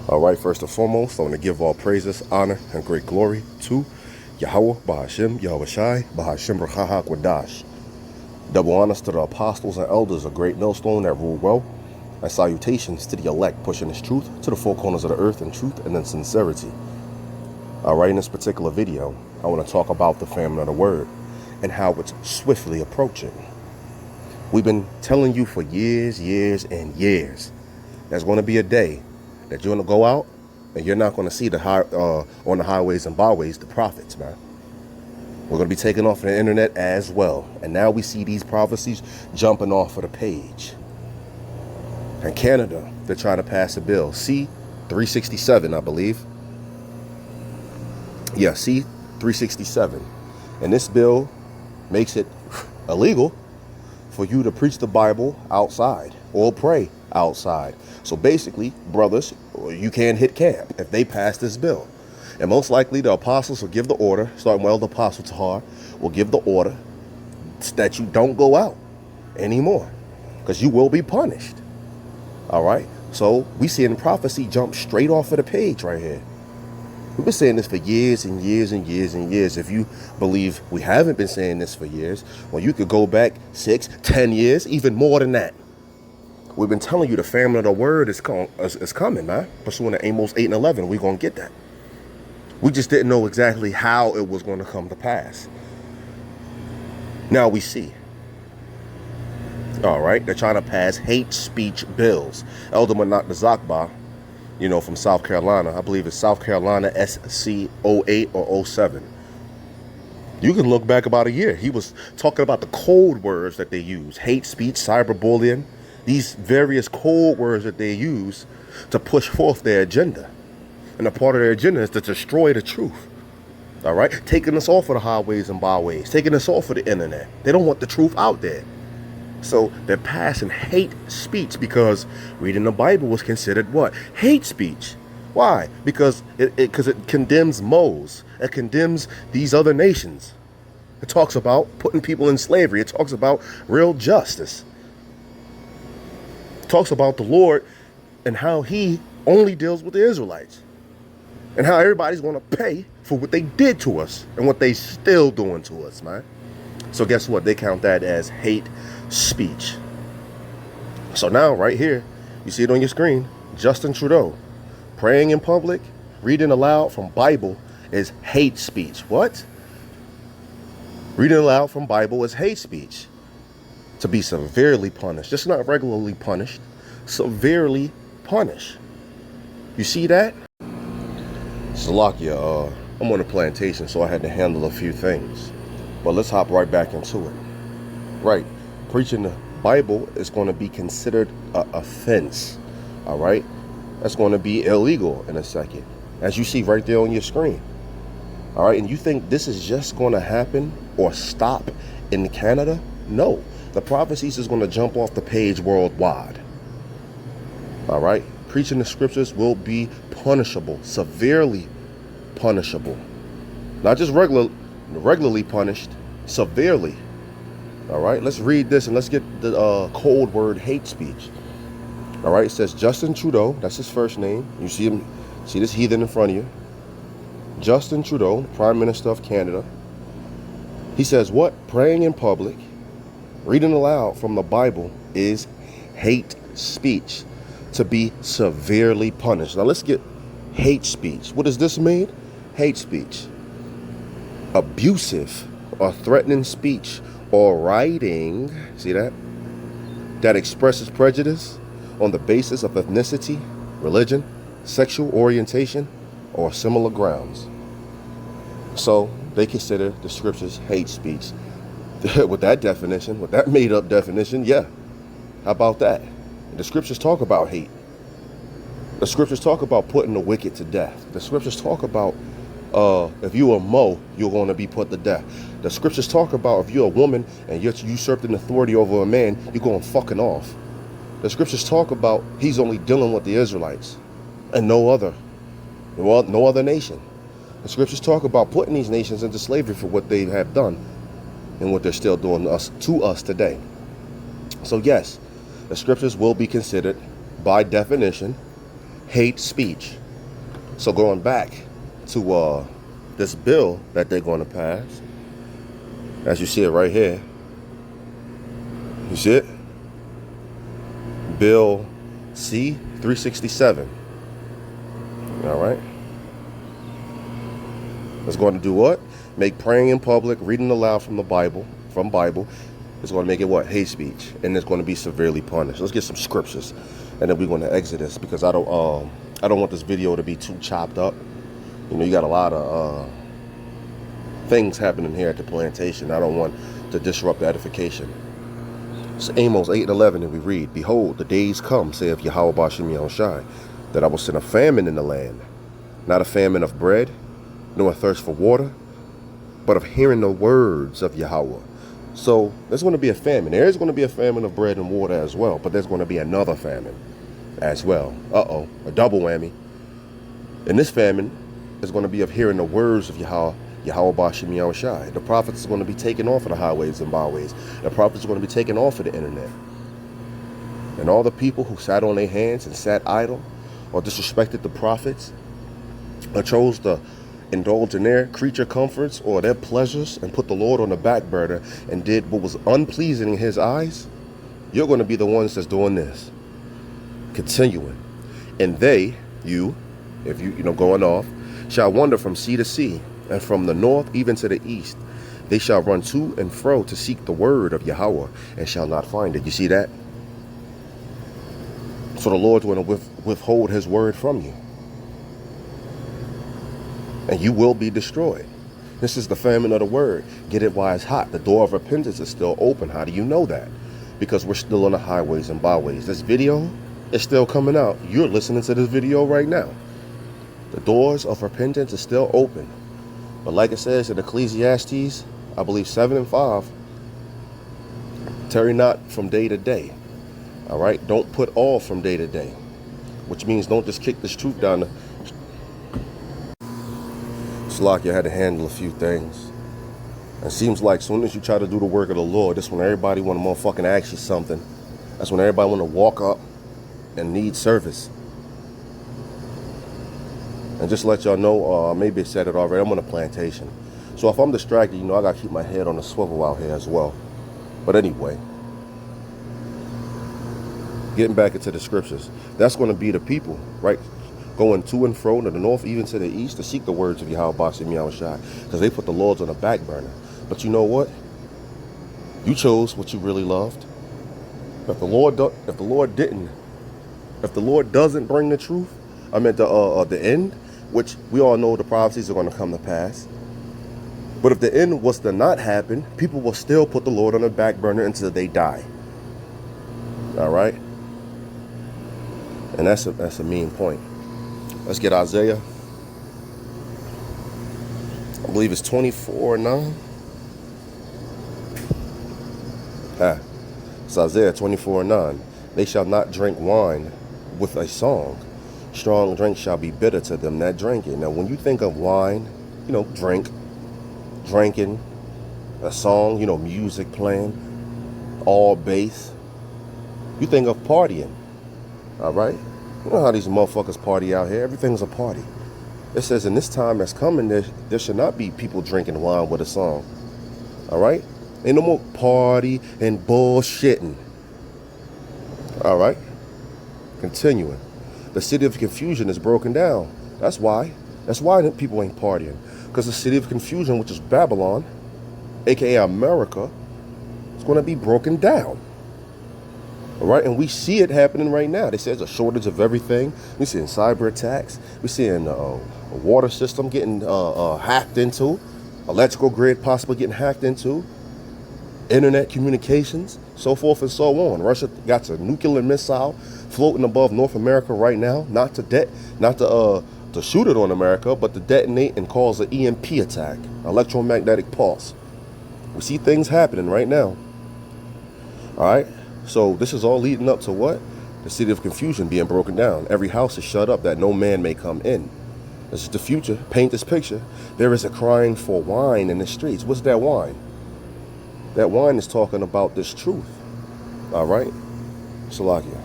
All right, first and foremost, I want to give all praises, honor, and great glory to Yahweh, Bahashim, Yahweh Shai, Bahashim Rachaha Kwadash. Double honors to the apostles and elders, a great millstone that rule well, and salutations to the elect, pushing this truth to the four corners of the earth in truth and in sincerity. All right, in this particular video, I want to talk about the famine of the word and how it's swiftly approaching. We've been telling you for years, and years, there's going to be a day that you're going to go out and you're not going to see on the highways and byways the prophets, man. We're going to be taking off the internet as well. And now we see these prophecies jumping off of the page. In Canada, they're trying to pass a bill, C-367, I believe. Yeah, C-367. And this bill makes it illegal for you to preach the Bible outside or pray outside. So basically, brothers, you can't hit camp if they pass this bill. And most likely the apostles will give the order, starting with the apostle Tahar, will give the order that you don't go out anymore because you will be punished. All right. So we see in prophecy jump straight off of the page right here. We've been saying this for years and years and years and years. If you believe we haven't been saying this for years, well, you could go back 6, 10 years, even more than that. We've been telling you the famine of the word is coming, man. Pursuant to Amos 8 and 11, we're going to get that. We just didn't know exactly how it was going to come to pass. Now we see. All right, they're trying to pass hate speech bills. Elder Manat Zakba, from South Carolina. I believe it's South Carolina SC 08 or 07. You can look back about a year. He was talking about the code words that they use. Hate speech, cyberbullying. These various code words that they use to push forth their agenda. And a part of their agenda is to destroy the truth. All right? Taking us off of the highways and byways. Taking us off of the internet. They don't want the truth out there. So they're passing hate speech because reading the Bible was considered what? Hate speech. Why? Because it condemns Moses. It condemns these other nations. It talks about putting people in slavery. It talks about real justice. It talks about the Lord and how he only deals with the Israelites. And how everybody's going to pay for what they did to us and what they still doing to us, man. So guess what? They count that as hate speech. So now right here, you see it on your screen, Justin Trudeau praying in public, reading aloud from Bible is hate speech. What? Reading aloud from Bible is hate speech. To be severely punished. Just not regularly punished. Severely punished. You see that? Salakia, I'm on a plantation, so I had to handle a few things. But let's hop right back into it. Right. Preaching the Bible is going to be considered an offense. All right. That's going to be illegal in a second. As you see right there on your screen. All right. And you think this is just going to happen or stop in Canada? No. The prophecies is going to jump off the page worldwide. All right. Preaching the scriptures will be punishable, severely punishable. Not just regularly punished, severely. All right, let's read this and let's get the code word hate speech. All right, it says Justin Trudeau, that's his first name. You see him, see this heathen in front of you. Justin Trudeau, Prime Minister of Canada. He says what? Praying in public, reading aloud from the Bible is hate speech, to be severely punished. Now let's get hate speech. What does this mean? Hate speech. Abusive or threatening speech or writing, see that expresses prejudice on the basis of ethnicity, religion, sexual orientation, or similar grounds. So they consider the scriptures hate speech. With that definition, with that made up definition, yeah. How about that? The scriptures talk about hate. The scriptures talk about putting the wicked to death. The scriptures talk about if you're a Mo, you're going to be put to death. The scriptures talk about if you're a woman and you're usurping authority over a man, you're going fucking off. The scriptures talk about he's only dealing with the Israelites and no other nation. The scriptures talk about putting these nations into slavery for what they have done and what they're still doing to us today. So yes, the scriptures will be considered, by definition, hate speech. So going back to this bill that they're going to pass, as you see it right here, you see it? Bill C-367. All right. It's going to do what? Make praying in public, reading aloud from the Bible, it's going to make it what? Hate speech. And it's going to be severely punished. Let's get some scriptures. And then we're going to exit this, because I don't want this video to be too chopped up. You know, you got a lot of things happening here at the plantation. I don't want to disrupt the edification. It's Amos 8:11, and we read, Behold, the days come, saith Yahweh Bashem Yahushai, that I will send a famine in the land, not a famine of bread, nor a thirst for water, but of hearing the words of Yahweh. So there's going to be a famine. There is going to be a famine of bread and water as well, but there's going to be another famine as well. A double whammy. And this famine is going to be of hearing the words of Yahweh Bashem Yahushai. The prophets are going to be taken off of the highways and byways. The prophets are going to be taken off of the internet. And all the people who sat on their hands and sat idle, or disrespected the prophets, or chose to indulge in their creature comforts or their pleasures and put the Lord on the back burner and did what was unpleasing in his eyes, you're going to be the ones that's doing this. Continuing. And they, if you going off, shall wander from sea to sea, and from the north even to the east. They shall run to and fro to seek the word of Yahweh, and shall not find it. You see that? So the Lord's going to withhold his word from you. And you will be destroyed. This is the famine of the word. Get it while it's hot. The door of repentance is still open. How do you know that? Because we're still on the highways and byways. This video is still coming out. You're listening to this video right now. The doors of repentance are still open. But like it says in Ecclesiastes, I believe 7:5, tarry not from day to day. All right? Don't put off from day to day. Which means don't just kick this truth down the... Slakia had to handle a few things. It seems like as soon as you try to do the work of the Lord, that's when everybody want to motherfucking ask you something. That's when everybody want to walk up and need service. And just let y'all know, maybe I said it already, I'm on a plantation. So if I'm distracted, I got to keep my head on the swivel out here as well. But anyway, getting back into the scriptures, that's going to be the people, right? Going to and fro to the north, even to the east, to seek the words of Yahweh Bashem Yahushai, because they put the Lords on the back burner. But you know what? You chose what you really loved. If the Lord doesn't bring the truth, I meant the end, which we all know the prophecies are going to come to pass. But if the end was to not happen, people will still put the Lord on the back burner until they die. All right? And that's a mean point. Let's get Isaiah. I believe it's 24:9. It's Isaiah 24:9. They shall not drink wine with a song. Strong drink shall be bitter to them that drink it. Now, when you think of wine, drinking, a song, music playing, all bass, you think of partying. All right? You know how these motherfuckers party out here. Everything's a party. It says in this time that's coming, there should not be people drinking wine with a song. All right? Ain't no more party and bullshitting. All right? Continuing. The city of confusion is broken down. That's why. That's why people ain't partying. Because the city of confusion, which is Babylon, aka America, is going to be broken down. All right, and we see it happening right now. They say there's a shortage of everything. We're seeing cyber attacks. We're seeing a water system getting hacked into, electrical grid possibly getting hacked into, internet communications, so forth and so on. Russia got a nuclear missile floating above North America right now, not to shoot it on America, but to detonate and cause an EMP attack, electromagnetic pulse. We see things happening right now. All right. So this is all leading up to what? The city of confusion being broken down. Every house is shut up that no man may come in. This is the future. Paint this picture. There is a crying for wine in the streets. What's that wine? That wine is talking about this truth. All right? Salakia.